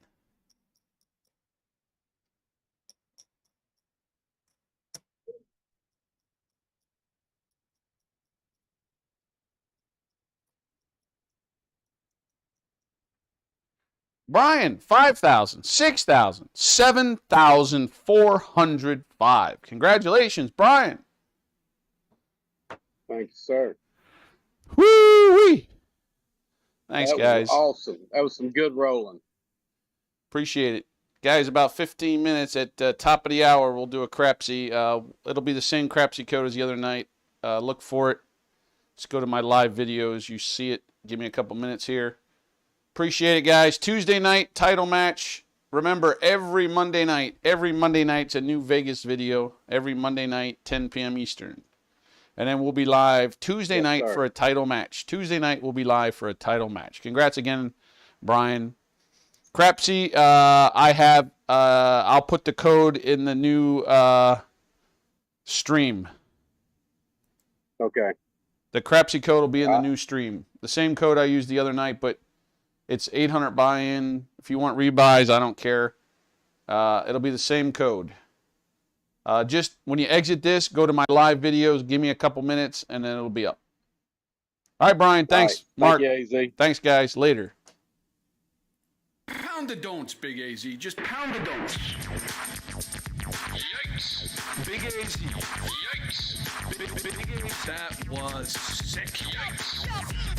Brian, 5,000, 6,000, 7,405. Congratulations, Brian. Thank you, sir. Woo-wee. Thanks, That was guys. awesome. That was some good rolling. Appreciate it. Guys, about 15 minutes at top of the hour, we'll do a crapsy. It'll be the same crapsy code as the other night. Look for it. Just go to my live videos. You see it. Give me a couple minutes here. Appreciate it, guys. Tuesday night, title match. Remember, every Monday night's a new Vegas video. Every Monday night, 10 p.m. Eastern. And then we'll be live Tuesday Yes, night sir. for a title match. Tuesday night, we'll be live for a title match. Congrats again, Brian. Crapsy, I'll put the code in the new stream. Okay. The Crapsy code will be in the new stream. The same code I used the other night, but it's 800 buy-in. If you want rebuys, I don't care. It'll be the same code. Just when you exit this, go to my live videos, give me a couple minutes, and then it'll be up. All right, Brian. Thanks, Mark. Thank you, AZ. Thanks, guys. Later. Pound the don'ts, Big AZ. Just pound the don'ts. Yikes. Big AZ. Yikes. Big AZ. That was sick. Yikes.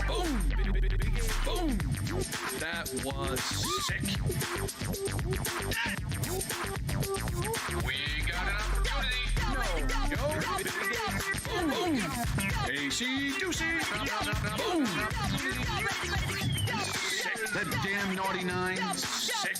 Boom. Big AZ. Boom. That was sick. We got an opportunity. No. Big AZ. Boom. AC Doocy. Boom. Sick. That damn naughty nine. Sick.